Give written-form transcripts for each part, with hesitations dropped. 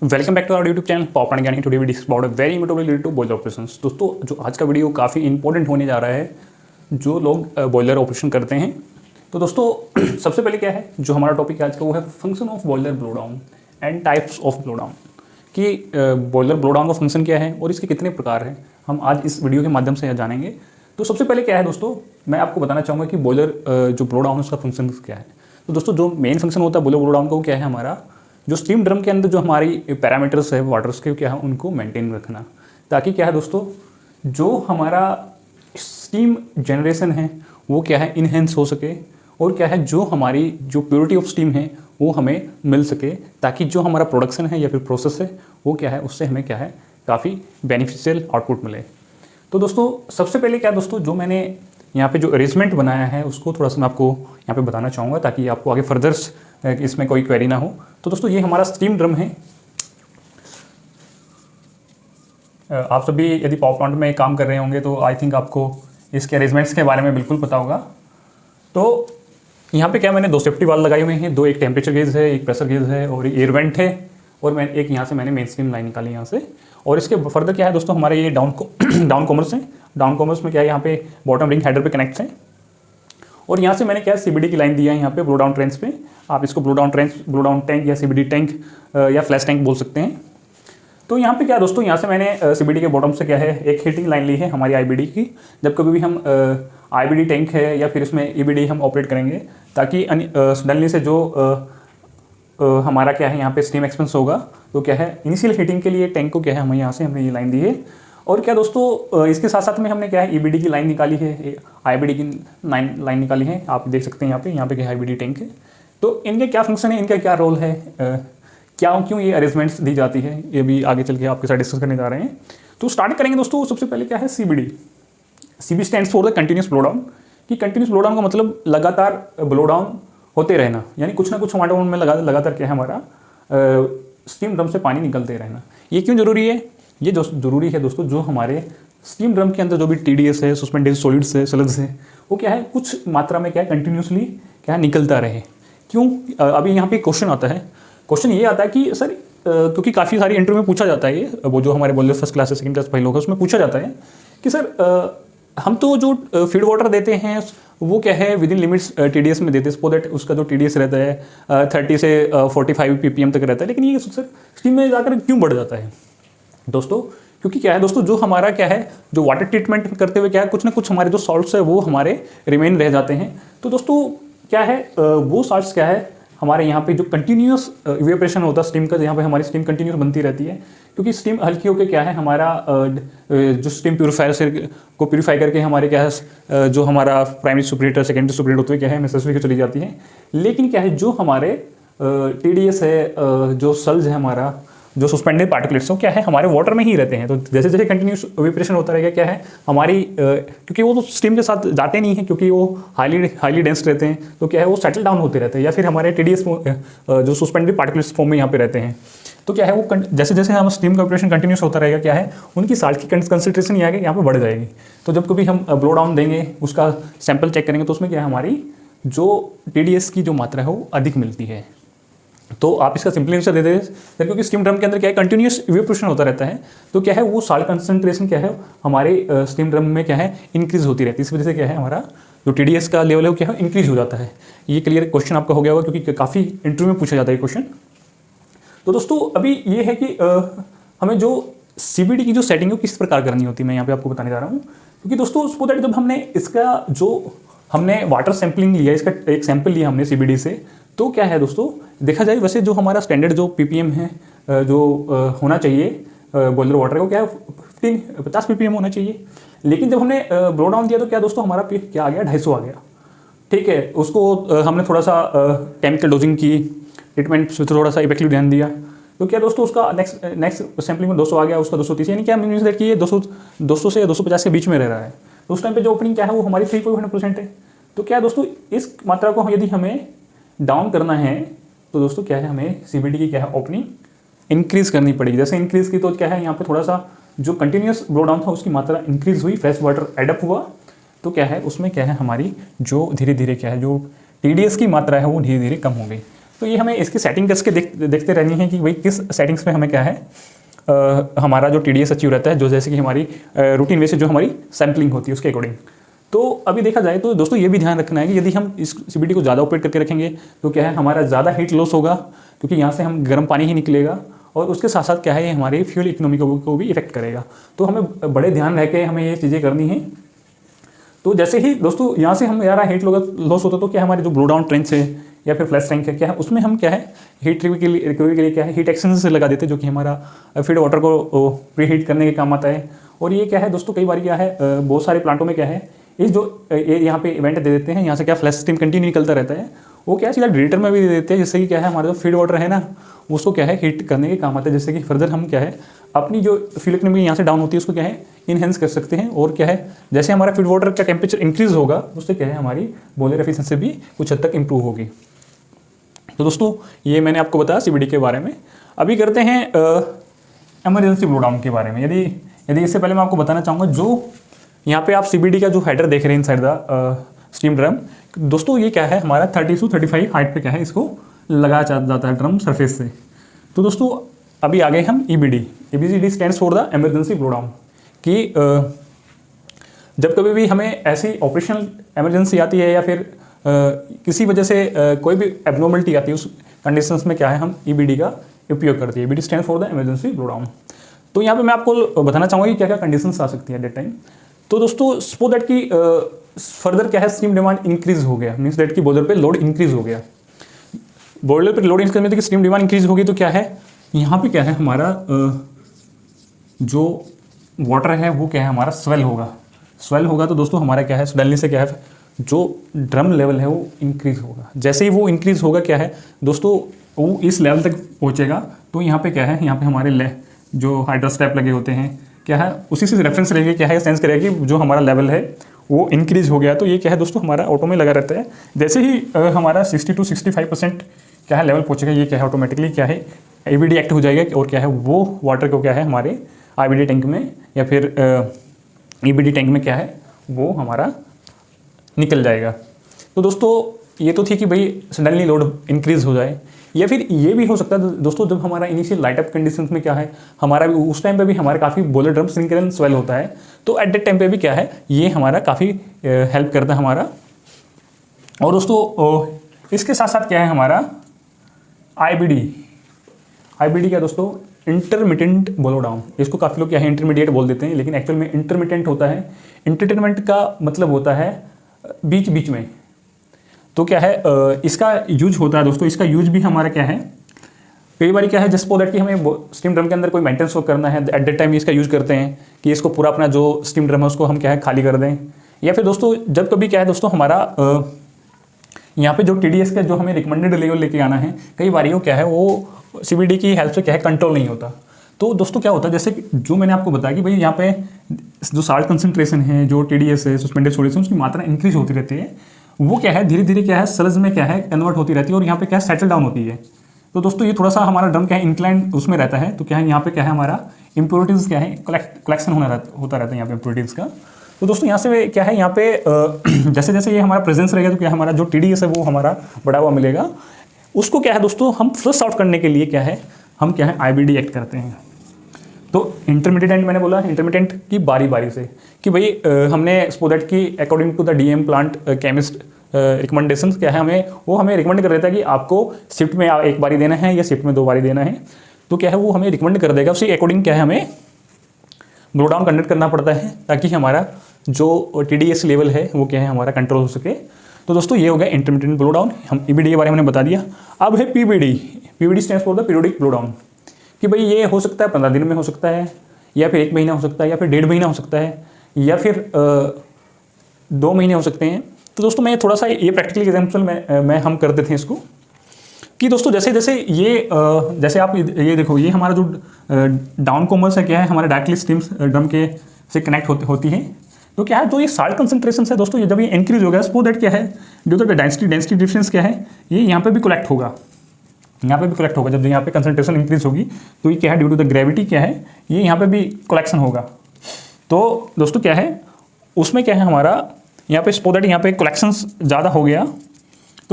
Welcome back to our YouTube channel pop and Gyani. Today we discuss about a very important related to boiler operations. दोस्तों जो आज का video काफ़ी important होने जा रहा है जो लोग बॉयलर ऑपरेशन करते हैं। तो दोस्तों सबसे पहले क्या है जो हमारा टॉपिक आज का वो है function of boiler blow down and types of blow down, कि बॉयलर ब्लो डाउन का फंक्शन क्या है और इसके कितने प्रकार हैं, हम आज इस वीडियो के माध्यम से जानेंगे। तो सबसे पहले क्या है दोस्तों, मैं आपको बताना चाहूँगा कि बॉयलर जो ब्लो डाउन है उसका फंक्शन क्या है। तो दोस्तों जो मेन फंक्शन होता है बॉयलर ब्लो डाउन का वो क्या है, हमारा जो स्टीम ड्रम के अंदर जो हमारी पैरामीटर्स है वाटर्स के क्या है उनको मेंटेन रखना, ताकि क्या है दोस्तों जो हमारा स्टीम जनरेशन है वो क्या है इनहेंस हो सके, और क्या है जो हमारी जो प्योरिटी ऑफ स्टीम है वो हमें मिल सके, ताकि जो हमारा प्रोडक्शन है या फिर प्रोसेस है वो क्या है उससे हमें क्या है काफ़ी बेनिफिशियल आउटपुट मिले। तो दोस्तों सबसे पहले क्या दोस्तों जो मैंने यहाँ पे जो अरेंजमेंट बनाया है उसको थोड़ा सा मैं आपको यहाँ पे बताना चाहूँगा, ताकि आपको आगे फर्दर्स इसमें कोई क्वेरी ना हो। तो दोस्तों ये हमारा स्टीम ड्रम है। आप सभी यदि पावर प्लांट में काम कर रहे होंगे तो आई थिंक आपको इसके अरेंजमेंट्स के बारे में बिल्कुल पता होगा। तो यहाँ पे क्या मैंने दो सेफ्टी वाल्व लगाए हुए हैं, दो, एक टेम्परेचर गेज है, एक प्रेशर गेज है और एयर वेंट है, और मैं एक यहाँ से मैंने मेन स्ट्रीम लाइन निकाली यहाँ से। और इसके फर्दर क्या है दोस्तों हमारे ये डाउन कॉमर्स है। डाउन कॉमर्स में क्या है यहाँ पे बॉटम रिंग हेडर पे कनेक्ट है, और यहाँ से मैंने क्या है सीबीडी की लाइन दिया है यहाँ पे ब्लो डाउन ट्रेंच पे। आप इसको ब्लो डाउन टैंक या सीबीडी टैंक या फ्लैश टैंक बोल सकते हैं। तो यहाँ पे क्या दोस्तों यहाँ से मैंने सीबीडी के बॉटम से क्या है एक हीटिंग लाइन ली है हमारी आईबीडी की। जब कभी भी हम आईबीडी टैंक है या फिर इसमें ईबीडी हम ऑपरेट करेंगे, ताकि सडनली से जो हमारा क्या है यहाँ पे स्टीम एक्सपेंस होगा, तो क्या है इनिशियल हीटिंग के लिए टैंक को क्या है हमें यहाँ से हमने ये लाइन दी है। और क्या दोस्तों इसके साथ साथ में हमने क्या है ईबीडी की लाइन निकाली है, आईबीडी की लाइन निकाली है, आप देख सकते हैं यहाँ पे क्या है आईबीडी टैंक है। तो इनके क्या फंक्शन है, इनका क्या रोल है, क्यों ये अरेंजमेंट्स दी जाती है, ये भी आगे चल के आपके साथ डिस्कस करने जा रहे हैं। तो स्टार्ट करेंगे दोस्तों। सबसे पहले क्या है CBD. CB stands for the continuous blow down, कि कंटिन्यूस ब्लो डाउन का मतलब लगातार ब्लो डाउन होते रहना, यानी कुछ ना कुछ हमारे में लगातार क्या है हमारा स्टीम ड्रम से पानी निकलते रहना। ये क्यों जरूरी है, ये जरूरी है दोस्तों जो हमारे स्टीम ड्रम के अंदर जो भी टीडीएस है, सस्पेंडेड सॉलिड्स है, स्लग्स है, वो क्या है कुछ मात्रा में क्या है कंटिन्यूसली क्या है निकलता रहे। क्यों, अभी यहाँ पे क्वेश्चन आता है। क्वेश्चन ये आता है कि सर क्योंकि काफ़ी सारी इंटरव्यू में पूछा जाता है ये, वो जो हमारे बोल फर्स्ट क्लास से सेकंड क्लास पहले होगा उसमें पूछा जाता है कि सर हम तो जो फीड वाटर देते हैं वो क्या है विद इन लिमिट्स टीडीएस में देते हैं, सो दैट उसका जो टीडीएस रहता है 30 से 45 पीपीएम तक रहता है, लेकिन ये सर स्टीम में जाकर क्यों बढ़ जाता है दोस्तों? क्योंकि क्या है दोस्तों जो हमारा क्या है जो वाटर ट्रीटमेंट करते हुए क्या है कुछ ना कुछ हमारे जो सॉल्ट्स है वो हमारे रिमेन रह जाते हैं। तो दोस्तों क्या है वो सॉल्ट्स क्या है हमारे यहाँ पे जो कंटिन्यूस इवेपोरेशन होता है स्टीम का, यहाँ पे हमारी स्टीम कंटिन्यूस बनती रहती है, क्योंकि स्टीम हल्की होकर क्या है हमारा जो स्टीम प्यूरीफायर से को प्यूरीफाई करके हमारे क्या है जो हमारा प्राइमरी सुपरेटर सेकेंडरी सुपरेटर होते हुए क्या है मैसेज चली जाती है। लेकिन क्या है जो हमारे टीडीएस है, जो सल्ज है हमारा, जो सस्पेंडेड पार्टिकुलेट्स हो क्या है हमारे वाटर में ही रहते हैं। तो जैसे जैसे कंटिन्यूस इवेपोरेशन होता रहेगा क्या है हमारी क्योंकि वो तो स्टीम के साथ जाते नहीं है, क्योंकि वो हाईली डेंस रहते हैं, तो क्या है वो सेटल डाउन होते रहते हैं, या फिर हमारे टीडीएस जो सस्पेंडेड पार्टिकुलेट्स फॉर्म में यहाँ पे रहते हैं। तो क्या है वो जैसे जैसे हम स्टीम का ऑपरेशन कंटिन्यूस होता रहेगा क्या है उनकी साल्ट की कंसंट्रेशन यहाँ पे बढ़ जाएगी। तो जब कभी हम ब्लो डाउन देंगे उसका सैंपल चेक करेंगे तो उसमें क्या है हमारी जो टीडीएस की जो मात्रा है वो अधिक मिलती है। तो आप इसका सिंपल आंसर दे दें सर, क्योंकि स्टीम ड्रम के अंदर क्या है कंटिन्यूस इवेपोरेशन होता रहता है, तो क्या है वो साल्ट कंसंट्रेशन क्या है हमारे स्टीम ड्रम में क्या है इंक्रीज होती रहती है। इस वजह से क्या है हमारा जो टीडीएस का लेवल है वो क्या है इंक्रीज हो जाता है। ये क्लियर क्वेश्चन आपका हो गया होगा, क्योंकि काफ़ी इंटरव्यू में पूछा जाता है क्वेश्चन। तो दोस्तों अभी ये है कि हमें जो सीबीडी की जो सेटिंग है किस प्रकार करनी होती है, मैं यहाँ पे आपको बताने जा रहा हूँ। क्योंकि दोस्तों सो दैट जब हमने इसका जो हमने वाटर सैंपलिंग लिया, इसका एक सैंपल लिया हमने सीबीडी से, तो क्या है दोस्तों देखा जाए वैसे जो हमारा स्टैंडर्ड जो पीपीएम है जो होना चाहिए बॉयलर वाटर को क्या है 50 पीपीएम होना चाहिए। लेकिन जब हमने ब्लो डाउन दिया तो क्या दोस्तों हमारा क्या आ गया 250 आ गया। ठीक है, उसको हमने थोड़ा सा केमिकल डोजिंग की, ट्रीटमेंट से थोड़ा सा इफेक्टिव ध्यान दिया, तो क्या दोस्तों उसका नेक्स्ट सैम्पलिंग में 200 आ गया, उसका 230, यानी क्या मीन्स दैट कि ये 200 से 250 के बीच में रह रहा है। तो उस टाइम पे जो ओपनिंग क्या है वो हमारी 3.1% है। तो क्या दोस्तों इस मात्रा को यदि हमें डाउन करना है तो दोस्तों क्या है हमें सीबीडी की क्या है ओपनिंग इंक्रीज करनी पड़ेगी। जैसे इंक्रीज की तो क्या है यहाँ पे थोड़ा सा जो कंटिन्यूस ब्लो डाउन था उसकी मात्रा इंक्रीज हुई, फ्रेश वाटर एडअप हुआ, तो क्या है उसमें क्या है हमारी जो धीरे धीरे क्या है जो टीडीएस की मात्रा है वो धीरे धीरे कम हो गई। तो ये हमें इसकी सेटिंग करके देखते रहनी है कि भाई किस सेटिंग्स में हमें क्या है हमारा जो TDS अचीव रहता है, जो जैसे कि हमारी रूटीन वे से जो हमारी सैम्पलिंग होती है उसके अकॉर्डिंग। तो अभी देखा जाए तो दोस्तों ये भी ध्यान रखना है कि यदि हम इस CBD को ज़्यादा ऑपरेट करके रखेंगे तो क्या है हमारा ज़्यादा हीट लॉस होगा, क्योंकि यहाँ से हम गर्म पानी ही निकलेगा, और उसके साथ साथ क्या है ये हमारे फ्यूल इकोनॉमी को भी इफेक्ट करेगा। तो हमें बड़े ध्यान रह के हमें ये चीज़ें करनी है। तो जैसे ही दोस्तों यहाँ से हम यार हीट लॉस होता तो क्या हमारे जो ब्लो डाउन ट्रेंच है या फिर फ्लैश टैंक है, क्या है उसमें हम क्या है हीट रिकवरी के लिए क्या है हीट एक्सचेंजर से लगा देते हैं, जो कि हमारा फीड वाटर को प्री हीट करने के काम आता है। और ये क्या है दोस्तों कई बार क्या है बहुत सारे प्लांटों में क्या है इस जो यहाँ पे इवेंट दे देते हैं, यहाँ से क्या फ्लैश स्टीम कंटिन्यू निकलता रहता है, वो क्या है सीधा ग्रेटर में भी दे देते हैं, जिससे कि क्या है हमारा जो फीड वाटर है ना उसको क्या है हीट करने के काम आता है, जिससे कि फर्दर हम क्या है अपनी जो फ्यूल इकोनॉमी यहाँ से डाउन होती है उसको क्या है इनहेंस कर सकते हैं। और क्या है जैसे हमारा फीड वाटर का टेम्परेचर इंक्रीज होगा उससे क्या है हमारी बॉयलर एफिशिएंसी भी कुछ हद तक इंप्रूव होगी। तो दोस्तों ये मैंने आपको बताया CBD के बारे में। अभी करते हैं इमरजेंसी ब्लो डाउन के बारे में। यदि इससे पहले मैं आपको बताना चाहूँगा जो यहाँ पे आप CBD का जो हेडर देख रहे हैं इनसाइड द स्टीम ड्रम, दोस्तों ये क्या है हमारा 30 से 35 हाइट पे क्या है इसको लगाया जाता है ड्रम सरफेस से। तो दोस्तों अभी आ गए हम EBD stands for the emergency blow down, कि जब कभी भी हमें ऐसी ऑपरेशनल इमरजेंसी आती है या फिर किसी वजह से कोई भी एबनॉर्मलिटी आती है उस कंडीशंस में क्या है हम EBD का उपयोग करते हैं। EBD stand for the emergency blow down. तो यहाँ पे मैं आपको बताना चाहूँगा कि क्या क्या कंडीशंस आ सकती है एट दैट टाइम। तो दोस्तों सपोज दैट की फर्दर क्या है स्टीम डिमांड इंक्रीज हो गया, मीन्स दैट की बॉयलर पे लोड इंक्रीज हो गया। बॉयलर पे लोड इंक्रीज करने की स्टीम डिमांड इंक्रीज होगी तो क्या है यहाँ पे क्या है हमारा जो वाटर है वो क्या है हमारा स्वेल होगा। तो दोस्तों हमारा क्या है सडनली से क्या है जो ड्रम लेवल है वो इंक्रीज होगा। जैसे ही वो इंक्रीज होगा क्या है दोस्तों वो इस लेवल तक पहुंचेगा, तो यहाँ पे क्या है यहाँ पे हमारे जो हाइड्रोस्टेप लगे होते हैं क्या है उसी से रेफरेंस रहेगी, क्या है सेंस करेगा कि जो हमारा लेवल है वो इंक्रीज हो गया। तो ये क्या है दोस्तों हमारा ऑटो में लगा रहता है। जैसे ही हमारा 60 to 65% क्या है लेवल पहुंचेगा, ये क्या है ऑटोमेटिकली क्या है EBD एक्ट हो जाएगा, और क्या है वो वाटर को क्या है हमारे IBD टैंक में या फिर EBD टैंक में क्या है वो हमारा निकल जाएगा। तो दोस्तों ये तो थी कि भाई सडनली लोड इंक्रीज हो जाए, या फिर ये भी हो सकता है दोस्तों जब हमारा इनिशियल लाइट अप कंडीशंस में क्या है हमारा भी उस टाइम पे भी हमारा काफ़ी boiler drum shrink and swell होता है, तो एट दैट टाइम पे भी क्या है ये हमारा काफ़ी हेल्प करता है हमारा। और दोस्तों इसके साथ साथ क्या है हमारा IBD क्या दोस्तों इंटरमिटेंट ब्लो डाउन। इसको काफ़ी लोग क्या है इंटरमीडिएट बोल देते हैं, लेकिन एक्चुअल में इंटरमिटेंट होता है। इंटरटेनमेंट का मतलब होता है बीच बीच में। तो क्या है इसका यूज होता है दोस्तों, इसका यूज भी हमारा क्या है कई बार क्या है जस्ट सो दैट कि हमें स्टीम ड्रम के अंदर कोई मेंटेनेंस वर्क करना है एट दैट टाइम इसका यूज करते हैं कि इसको पूरा अपना जो स्टीम ड्रम है उसको हम क्या है खाली कर दें। या फिर दोस्तों जब कभी क्या है दोस्तों हमारा यहाँ पे जो TDS का जो हमें रिकमेंडेड लेवल लेके आना है, कई बार वो क्या है वो CBD की हेल्प से क्या है कंट्रोल नहीं होता। तो दोस्तों क्या होता है जैसे जो मैंने आपको बताया कि भाई यहाँ पे जो साल्ट कंसंट्रेशन है, जो TDS है सस्पेंडेड सोडियम, उसकी मात्रा इंक्रीज होती रहती है, वो क्या है धीरे धीरे क्या है सल्ज में क्या है कन्वर्ट होती रहती है और यहाँ पे क्या है सेटल डाउन होती है। तो दोस्तों ये थोड़ा सा हमारा ड्रम क्या है इंक्लाइन उसमें रहता है, तो क्या है यहाँ पे क्या है हमारा इम्प्योरिटीज़ क्या है कलेक्शन होता रहता है यहाँ पे इम्प्योरिटीज़ का। तो दोस्तों यहाँ से क्या है यहाँ पे जैसे जैसे ये हमारा प्रेजेंस रहेगा तो क्या हमारा जो TDS है वो हमारा बढ़ा हुआ मिलेगा। उसको क्या है दोस्तों हम फ्लश आउट करने के लिए क्या है हम क्या है IBD एक्ट करते हैं। तो इंटरमीडिएट मैंने बोला इंटरमीडिएट की बारी बारी से कि भाई हमने स्पोडेट की according to the DM plant chemist recommendations क्या है हमें रिकमेंड कर देता है कि आपको शिफ्ट में एक बारी देना है या शिफ्ट में 2 बारी देना है। तो क्या है वो हमें रिकमेंड कर देगा, उसी अकॉर्डिंग क्या है हमें ब्लो डाउन कंडक्ट करना पड़ता है ताकि हमारा जो TDS लेवल है वो क्या है हमारा कंट्रोल हो सके। तो दोस्तों ये हो गया इंटरमिटेंट ब्लो डाउन। हम EBD के बारे में बता दिया। अब है PBD stands for the periodic blow down, कि भाई ये हो सकता है 15 दिन में हो सकता है, या फिर 1 महीना हो सकता है, या फिर 1.5 महीना हो सकता है, या फिर 2 महीने हो सकते हैं। तो दोस्तों मैं थोड़ा सा ये प्रैक्टिकल एग्जाम्पल में हम करते थे इसको कि दोस्तों जैसे जैसे ये जैसे आप ये देखो ये हमारा जो डाउन कॉमर्स है क्या है हमारे डायरेक्टली स्टीम्स ड्रम के से कनेक्ट होती है। तो क्या है जो ये साल्ट कंसंट्रेशन है दोस्तों ये जब ये इंक्रीज हो गया सपोज दैट क्या है due to the density difference क्या है ये यहाँ पे भी कलेक्ट होगा, यहाँ पे भी कलेक्ट होगा। जब यहाँ पे कंसंट्रेशन इंक्रीज होगी तो ये क्या है ड्यू टू द ग्रेविटी क्या है ये यहाँ पे भी कलेक्शन होगा। तो दोस्तों क्या है उसमें क्या है हमारा यहाँ पे सपोज दैट यहाँ पे कलेक्शन ज़्यादा हो गया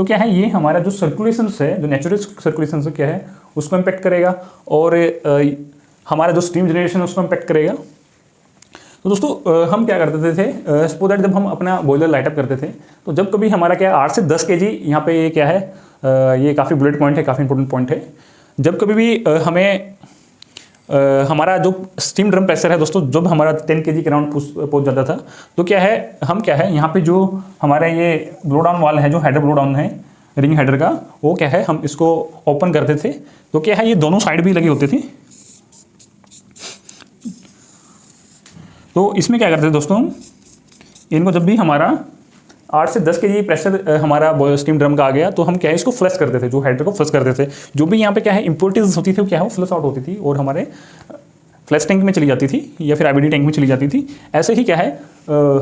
तो क्या है ये हमारा जो सर्कुलेशन है, जो नेचुरल सर्कुलेशन है क्या है उसको इम्पेक्ट करेगा, और हमारा जो स्टीम जनरेशन है उसको इम्पेक्ट करेगा। तो दोस्तों हम क्या करते थे, सपोज दैट जब हम अपना बॉयलर लाइटअप करते थे तो जब कभी हमारा क्या 8 से 10 kg, यहाँ पे ये क्या है, ये काफ़ी बुलेट पॉइंट है, काफ़ी इंपॉर्टेंट पॉइंट है। जब कभी भी हमें हमारा जो स्टीम ड्रम प्रेशर है दोस्तों, जब हमारा 10 kg के अराउंड पहुंच जाता था, तो क्या है हम क्या है यहाँ पे जो हमारा ये ब्लो डाउन वाल है, जो हेडर ब्लो डाउन है रिंग हेडर का, वो क्या है हम इसको ओपन करते थे। तो क्या है ये दोनों साइड भी लगी होती थी। तो इसमें क्या करते थे दोस्तों, इनको जब भी हमारा 8 से 10 kg प्रेशर हमारा स्टीम ड्रम का आ गया तो हम क्या है इसको फ्लश करते थे, जो हेडर को फ्लश करते थे। जो भी यहाँ पे क्या है इम्प्योरिटीज होती थी वो क्या है वो फ्लश आउट होती थी और हमारे फ्लश टैंक में चली जाती थी या फिर आईबीडी टैंक में चली जाती थी। ऐसे ही क्या है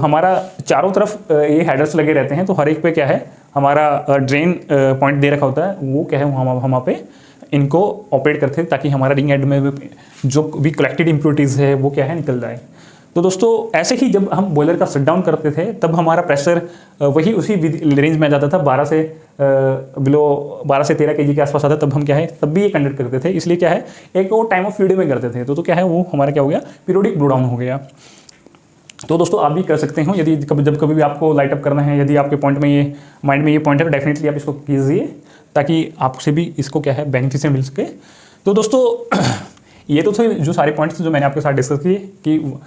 हमारा चारों तरफ ये हेडर्स लगे रहते हैं, तो हर एक पे क्या है हमारा ड्रेन पॉइंट दे रखा होता है, वो क्या है हम वहाँ पे इनको ऑपरेट करते थे ताकि हमारा रिंग हेड में जो भी कलेक्टेड इम्प्योरिटीज़ है वो क्या है निकल जाए। तो दोस्तों ऐसे ही जब हम बॉयलर का शट डाउन करते थे तब हमारा प्रेशर वही उसी रेंज में आ जाता था, 12 से 13 kg के आसपास आता, तब हम क्या है तब भी ये कंडक्ट करते थे। इसलिए क्या है एक वो टाइम ऑफ पीरियड में करते थे, तो क्या है वो हमारा क्या हो गया, पीरियोडिक ब्लो डाउन हो गया। तो दोस्तों आप भी कर सकते हो, यदि जब कभी भी आपको लाइट अप करना है, यदि आपके पॉइंट में ये माइंड में ये पॉइंट है तो डेफिनेटली आप इसको कीजिए ताकि आपसे भी इसको क्या है बेनिफिशियल मिल सके। तो दोस्तों ये तो थे जो सारे पॉइंट्स जो मैंने आपके साथ डिस्कस किए कि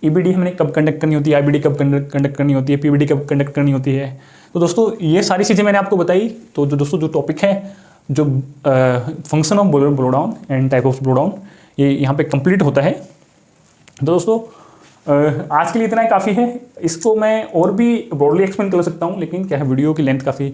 ईबीडी हमने कब कंडक्ट करनी होती है, आईबीडी कब कंडक्ट करनी होती है, पीवीडी कब कंडक्ट करनी होती है। तो दोस्तों ये सारी चीज़ें मैंने आपको बताई। तो जो टॉपिक है जो function of boiler blow down and type of blow down, ये यहाँ पे कंप्लीट होता है। तो दोस्तों आज के लिए इतना ही काफ़ी है। इसको मैं और भी ब्रॉडली एक्सप्लेन कर सकता हूँ, लेकिन क्या है वीडियो की लेंथ काफ़ी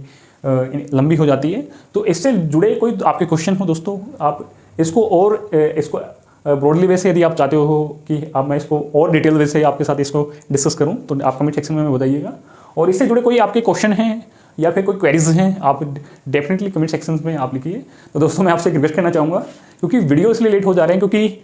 लंबी हो जाती है। तो इससे जुड़े कोई आपके क्वेश्चन हो दोस्तों, आप इसको ब्रॉडली वे से यदि आप चाहते हो कि आप मैं इसको और डिटेल वे से आपके साथ इसको डिस्कस करूं तो आप कमेंट सेक्शन में बताइएगा। और इससे जुड़े कोई आपके क्वेश्चन हैं या फिर कोई क्वेरीज हैं, आप डेफिनेटली कमेंट सेक्शन में आप लिखिए। तो दोस्तों मैं आपसे रिक्वेस्ट करना चाहूँगा, क्योंकि वीडियो इसलिए लेट हो जा रहे हैं क्योंकि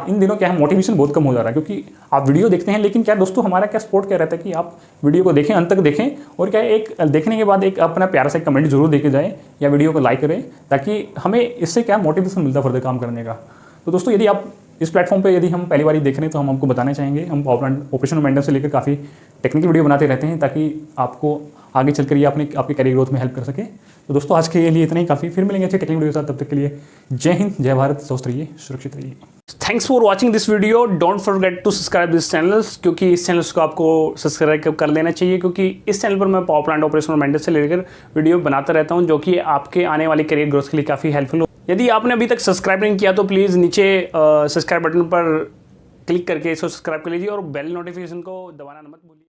इन दिनों क्या है मोटिवेशन बहुत कम हो जा रहा है, क्योंकि आप वीडियो देखते हैं लेकिन क्या दोस्तों हमारा क्या सपोर्ट क्या रहता है कि आप वीडियो को देखें, अंत तक देखें, और क्या एक देखने के बाद एक अपना प्यारा सा कमेंट जरूर देके जाएँ या वीडियो को लाइक करें, ताकि हमें इससे क्या मोटिवेशन मिलता फर्दर काम करने का। तो दोस्तों यदि आप इस प्लेटफॉर्म पे यदि हम पहली बार देख रहे हैं तो हम आपको बताना चाहेंगे, हम ऑपरेशनल मेंटेनेंस से लेकर काफ़ी टेक्निकल वीडियो बनाते रहते हैं ताकि आपको आगे चलकर ये आपके करियर ग्रोथ में हेल्प कर सके। तो दोस्तों आज के लिए इतना ही काफ़ी, फिर मिलेंगे अच्छे टेक्निकल वीडियो के साथ। तब तक के लिए जय हिंद, जय भारत, स्वस्थ रहिए, सुरक्षित रहिए। Thanks for watching this video. Don't forget to subscribe this channels, क्योंकि इस चैनल्स को आपको सब्सक्राइब कर लेना चाहिए, क्योंकि इस चैनल पर मैं पावर प्लांट ऑपरेशन और मेंटेनेंस से लेकर वीडियो बनाता रहता हूँ जो कि आपके आने वाली करियर ग्रोथ के लिए काफ़ी हेल्पफुल हो। यदि आपने अभी तक सब्सक्राइब नहीं किया तो प्लीज़ नीचे सब्सक्राइब बटन पर क्लिक करके इसको सब्सक्राइब कर लीजिए और बेल नोटिफिकेशन को दबाना मत भूलिए।